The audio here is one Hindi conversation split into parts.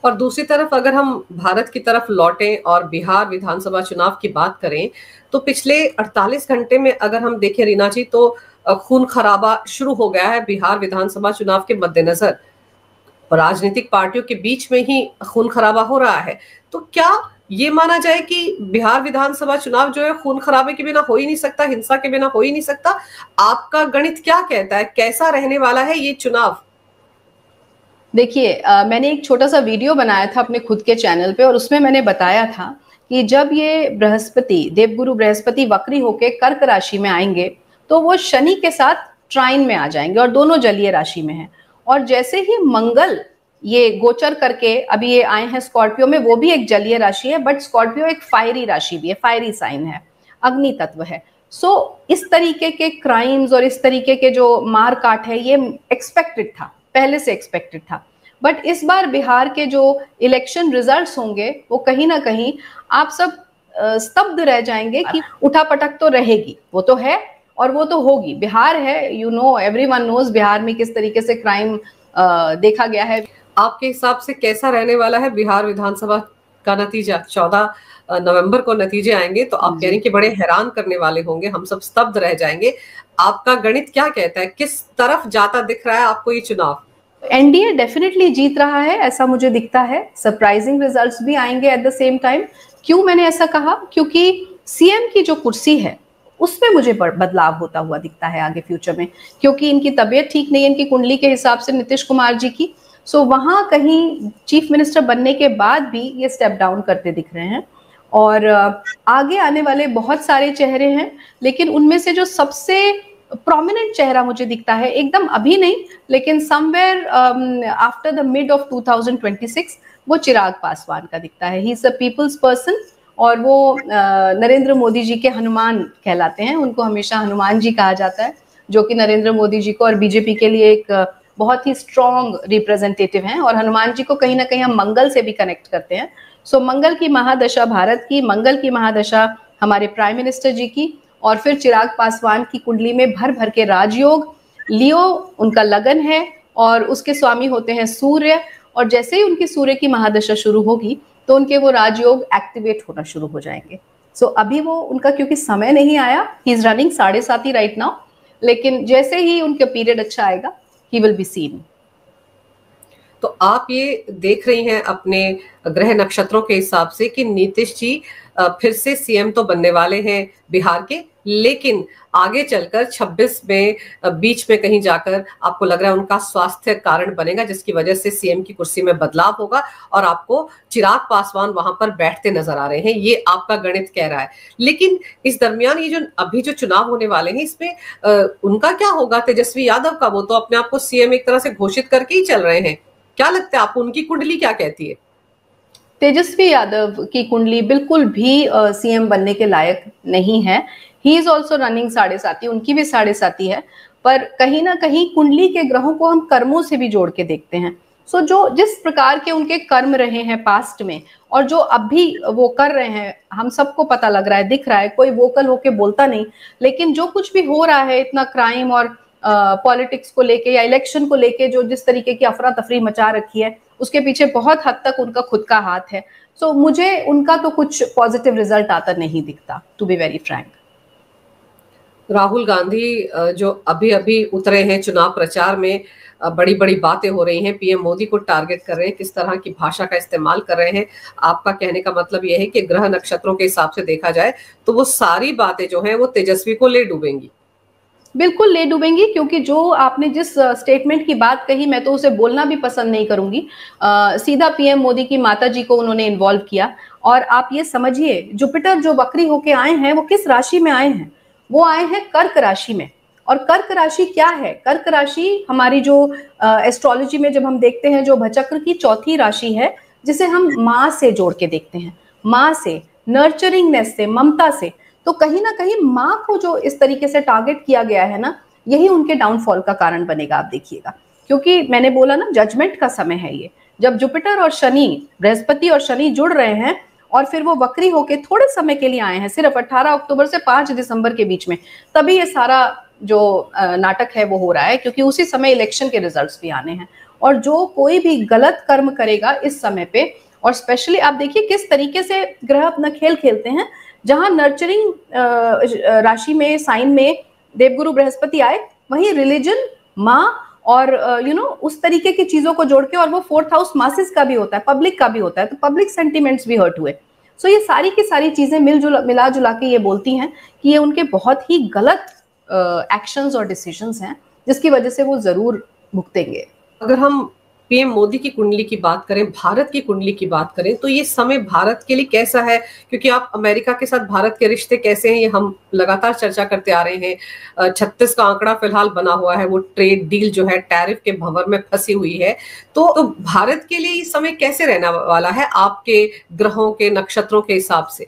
और दूसरी तरफ अगर हम भारत की तरफ लौटें और बिहार विधानसभा चुनाव की बात करें, तो पिछले 48 घंटे में अगर हम देखें रीना जी, तो खून खराबा शुरू हो गया है बिहार विधानसभा चुनाव के मद्देनजर। राजनीतिक पार्टियों के बीच में ही खून खराबा हो रहा है। तो क्या ये माना जाए कि बिहार विधानसभा चुनाव जो है खून खराबे के बिना हो ही नहीं सकता, हिंसा के बिना हो ही नहीं सकता? आपका गणित क्या कहता है, कैसा रहने वाला है ये चुनाव? देखिए, मैंने एक छोटा सा वीडियो बनाया था अपने खुद के चैनल पे, और उसमें मैंने बताया था कि जब ये बृहस्पति, देवगुरु बृहस्पति वक्री होके कर्क राशि में आएंगे तो वो शनि के साथ ट्राइन में आ जाएंगे, और दोनों जलीय राशि में हैं। और जैसे ही मंगल ये गोचर करके अभी ये आए हैं स्कॉर्पियो में, वो भी एक जलीय राशि है, बट स्कॉर्पियो एक फायरी राशि भी है, फायरी साइन है, अग्नि तत्व है। सो इस तरीके के क्राइम्स और इस तरीके के जो मार काट है, ये एक्सपेक्टेड था, पहले से एक्सपेक्टेड था। बट इस बार बिहार के जो इलेक्शन रिजल्ट्स होंगे वो कहीं ना कहीं आप सब स्तब्ध रह जाएंगे कि उठापटक तो रहेगी, वो तो है और वो तो होगी। बिहार है, you know, everyone knows Bihar में किस तरीके से क्राइम देखा गया है। आपके हिसाब से कैसा रहने वाला है बिहार विधानसभा का नतीजा? 14 नवंबर को नतीजे आएंगे, तो आप कह रही हैं कि बड़े हैरान करने वाले होंगे, हम सब स्तब्ध रह जाएंगे। आपका गणित क्या कहता है, किस तरफ जाता दिख रहा है आपको ये चुनाव? एनडीए डेफिनेटली जीत रहा है, ऐसा मुझे दिखता है। सरप्राइजिंग रिजल्ट्स भी आएंगे एट द सेम टाइम। क्यों मैंने ऐसा कहा? क्योंकि सीएम की जो कुर्सी है उसमें मुझे बदलाव होता हुआ दिखता है आगे फ्यूचर में, क्योंकि इनकी तबीयत ठीक नहीं है, इनकी कुंडली के हिसाब से, नीतीश कुमार जी की। सो वहां कहीं चीफ मिनिस्टर बनने के बाद भी ये स्टेप डाउन करते दिख रहे हैं। और आगे आने वाले बहुत सारे चेहरे हैं, लेकिन उनमें से जो सबसे प्रोमिनेंट चेहरा मुझे दिखता है, एकदम अभी नहीं लेकिन somewhere after the mid of 2026, वो चिराग पासवान का दिखता है। He is a people's person, और वो नरेंद्र मोदी जी के हनुमान कहलाते हैं। उनको हमेशा हनुमान जी कहा जाता है, जो कि नरेंद्र मोदी जी को और बीजेपी के लिए एक बहुत ही स्ट्रॉन्ग रिप्रेजेंटेटिव हैं। और हनुमान जी को कहीं ना कहीं हम मंगल से भी कनेक्ट करते हैं। सो मंगल की महादशा भारत की, मंगल की महादशा हमारे प्राइम मिनिस्टर जी की, और फिर चिराग पासवान की कुंडली में भर भर के राजयोग। लियो उनका लगन है और उसके स्वामी होते हैं सूर्य, और जैसे ही उनकी सूर्य की महादशा शुरू होगी तो उनके वो राजयोग एक्टिवेट होना शुरू हो जाएंगे। सो अभी वो उनका क्योंकि समय नहीं आया, he is running 7.5 right now, लेकिन जैसे ही उनका पीरियड अच्छा आएगा ही विल बी सीन। तो आप ये देख रही हैं अपने ग्रह नक्षत्रों के हिसाब से कि नीतीश जी फिर से सीएम तो बनने वाले हैं बिहार के, लेकिन आगे चलकर 26 में बीच में कहीं जाकर आपको लग रहा है उनका स्वास्थ्य कारण बनेगा, जिसकी वजह से सीएम की कुर्सी में बदलाव होगा और आपको चिराग पासवान वहां पर बैठते नजर आ रहे हैं, ये आपका गणित कह रहा है। लेकिन इस दरमियान ये जो अभी जो चुनाव होने वाले हैं, इसमें उनका क्या होगा, तेजस्वी यादव का? वो तो अपने आप को सीएम एक तरह से घोषित करके ही चल रहे हैं। क्या लगता है आपको, उनकी कुंडली क्या कहती है? तेजस्वी यादव की कुंडली बिल्कुल भी सीएम बनने के लायक नहीं है। ही इज ऑल्सो रनिंग 7.5, उनकी भी 7.5 है। पर कहीं ना कहीं कुंडली के ग्रहों को हम कर्मों से भी जोड़ के देखते हैं। सो जो जिस प्रकार के उनके कर्म रहे हैं पास्ट में, और जो अभी वो कर रहे हैं, हम सबको पता लग रहा है, दिख रहा है। कोई वोकल होके बोलता नहीं, लेकिन जो कुछ भी हो रहा है, इतना क्राइम और पॉलिटिक्स को लेके या इलेक्शन को लेके जो जिस तरीके की अफरा तफरी मचा रखी है, उसके पीछे बहुत हद तक उनका खुद का हाथ है। सो मुझे उनका तो कुछ पॉजिटिव रिजल्ट आता नहीं दिखता, to be very frank. Rahul Gandhi जो अभी अभी उतरे हैं चुनाव प्रचार में, बड़ी बड़ी बातें हो रही हैं, पीएम मोदी को टारगेट कर रहे हैं, किस तरह की भाषा का इस्तेमाल कर रहे हैं। आपका कहने का मतलब यह है कि ग्रह नक्षत्रों के हिसाब से देखा जाए तो वो सारी बातें जो हैं वो तेजस्वी को ले डूबेंगी। बिल्कुल ले डूबेंगी, क्योंकि जो आपने जिस स्टेटमेंट की बात कही, मैं तो उसे बोलना भी पसंद नहीं करूंगी। सीधा पीएम मोदी की माता जी को उन्होंने इन्वॉल्व किया। और आप ये समझिए, जुपिटर जो वक्री होके आए हैं वो किस राशि में आए हैं? वो आए हैं कर्क राशि में। और कर्क राशि क्या है? कर्क राशि हमारी जो एस्ट्रोलॉजी में जब हम देखते हैं, जो भचक्र की चौथी राशि है, जिसे हम माँ से जोड़ के देखते हैं, माँ से, नर्चरिंगनेस से, ममता से। तो कहीं ना कहीं माँ को जो इस तरीके से टारगेट किया गया है ना, यही उनके डाउनफॉल का कारण बनेगा, आप देखिएगा। क्योंकि मैंने बोला ना, जजमेंट का समय है ये। जब जुपिटर और शनि, बृहस्पति और शनि जुड़ रहे हैं, और फिर वो वक्री होके थोड़े समय के लिए आए हैं, सिर्फ 18 अक्टूबर से 5 दिसंबर के बीच में, तभी ये सारा जो नाटक है वो हो रहा है, क्योंकि उसी समय इलेक्शन के रिजल्ट्स भी आने हैं। और जो कोई भी गलत कर्म करेगा इस समय पे, और स्पेशली आप देखिए किस तरीके से ग्रह अपना खेल खेलते हैं, जहां नर्चरिंग राशि में, साइन में देवगुरु बृहस्पति आए, वहीं रिलीजन, माँ और उस तरीके की चीजों को जोड़ के, और वो 4th हाउस मासेस का भी होता है, पब्लिक का भी होता है, तो पब्लिक सेंटिमेंट्स भी हर्ट हुए। सो ये सारी की सारी चीजें मिला जुला के ये बोलती हैं कि ये उनके बहुत ही गलत एक्शंस और डिसीजंस हैं, जिसकी वजह से वो जरूर भुगतेंगे। अगर हम पीएम मोदी की कुंडली की बात करें, भारत की कुंडली की बात करें, तो ये समय भारत के लिए कैसा है? क्योंकि आप अमेरिका के साथ भारत के रिश्ते कैसे हैं ये हम लगातार चर्चा करते आ रहे हैं। 36 का आंकड़ा फिलहाल बना हुआ है, वो ट्रेड डील जो है टैरिफ के भंवर में फंसी हुई है। तो भारत के लिए ये समय कैसे रहने वाला है आपके ग्रहों के, नक्षत्रों के हिसाब से?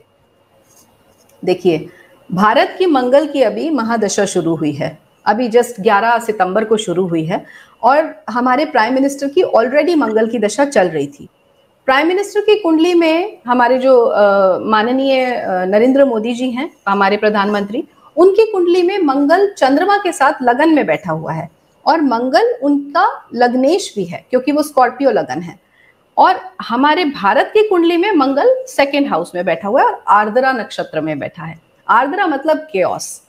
देखिए, भारत की मंगल की अभी महादशा शुरू हुई है, अभी जस्ट 11 सितंबर को शुरू हुई है, और हमारे प्राइम मिनिस्टर की ऑलरेडी मंगल की दशा चल रही थी। प्राइम मिनिस्टर की कुंडली में हमारे जो माननीय नरेंद्र मोदी जी हैं, हमारे प्रधानमंत्री, उनकी कुंडली में मंगल चंद्रमा के साथ लगन में बैठा हुआ है, और मंगल उनका लग्नेश भी है क्योंकि वो स्कॉर्पियो लगन है। और हमारे भारत की कुंडली में मंगल 2nd हाउस में बैठा हुआ है और आर्द्रा नक्षत्र में बैठा है। आर्द्रा मतलब केओस।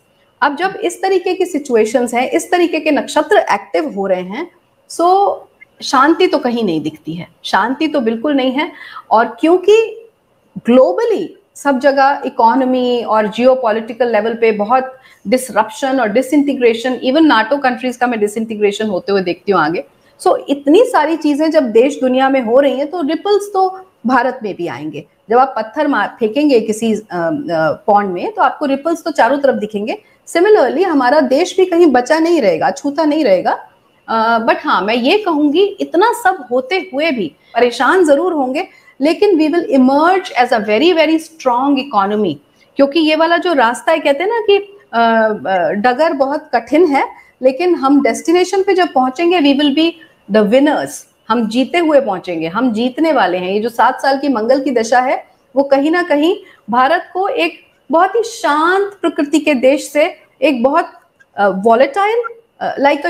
अब जब इस तरीके की सिचुएशंस हैं, इस तरीके के नक्षत्र एक्टिव हो रहे हैं, सो शांति तो कहीं नहीं दिखती है, शांति तो बिल्कुल नहीं है। और क्योंकि ग्लोबली सब जगह इकोनॉमी और जियोपॉलिटिकल लेवल पे बहुत डिसरप्शन और डिसइंटीग्रेशन, इवन नाटो कंट्रीज का मैं डिसइंटीग्रेशन होते हुए देखती हूँ आगे। सो इतनी सारी चीजें जब देश दुनिया में हो रही हैं, तो रिपल्स तो भारत में भी आएंगे। जब आप पत्थर फेंकेंगे किसी पॉन्ड में, तो आपको रिपल्स तो चारों तरफ दिखेंगे। सिमिलरली हमारा देश भी कहीं बचा नहीं रहेगा, छूता नहीं रहेगा। बट हाँ, मैं ये कहूंगी, इतना सब होते हुए भी परेशान जरूर होंगे, लेकिन we will emerge as a very very strong economy. क्योंकि ये वाला जो रास्ता है, कहते हैं ना कि डगर बहुत कठिन है, लेकिन हम डेस्टिनेशन पे जब पहुंचेंगे, we will be the winners. हम जीते हुए पहुंचेंगे, हम जीतने वाले हैं। ये जो 7 साल की मंगल की दशा है, वो कहीं ना कहीं भारत को एक बहुत ही शांत प्रकृति के देश से एक बहुत वॉलेटाइल, लाइक अ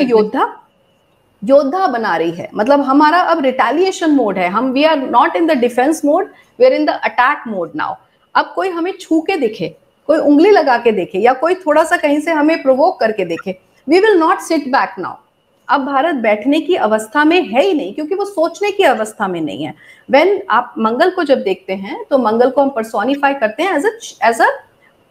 योद्धा बना रही है। मतलब हमारा अब रिटेलिएशन मोड है, हम we are not in the defence mode, we are in the attack mode now. अब कोई हमें छू के दिखे, कोई उंगली लगा के देखे, या कोई थोड़ा सा कहीं से हमें प्रोवोक करके देखे, we will not sit back now. अब भारत बैठने की अवस्था में है ही नहीं, क्योंकि वो सोचने की अवस्था में नहीं है। व्हेन आप मंगल को जब देखते हैं, तो मंगल को हम पर्सोनिफाई करते हैं as a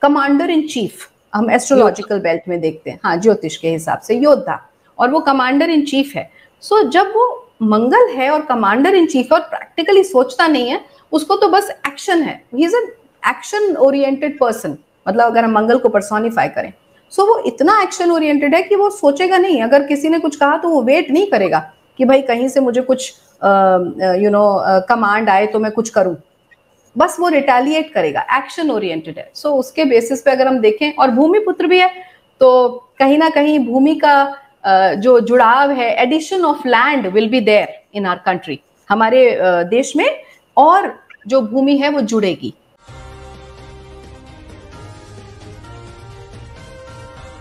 commander in chief. हम एस्ट्रोलॉजिकल बेल्ट में देखते हैं, हाँ, ज्योतिष के हिसाब से योद्धा, और वो कमांडर इन चीफ है। सो जब वो मंगल है और कमांडर इन चीफ और प्रैक्टिकली सोचता नहीं है, उसको तो बस एक्शन है, he is an action oriented person. मतलब अगर हम मंगल को पर्सोनिफाई करें, सो वो इतना एक्शन ओरिएंटेड है कि वो सोचेगा नहीं। अगर किसी ने कुछ कहा तो वो वेट नहीं करेगा कि भाई कहीं से मुझे कुछ कमांड आए तो मैं कुछ करूं, बस वो रिटेलिएट करेगा, एक्शन ओरिएंटेड है। सो उसके बेसिस पे अगर हम देखें, और भूमि पुत्र भी है, तो कहीं ना कहीं भूमि का जो जुड़ाव है, addition of land will be there in our country, हमारे देश में, और जो भूमि है वो जुड़ेगी।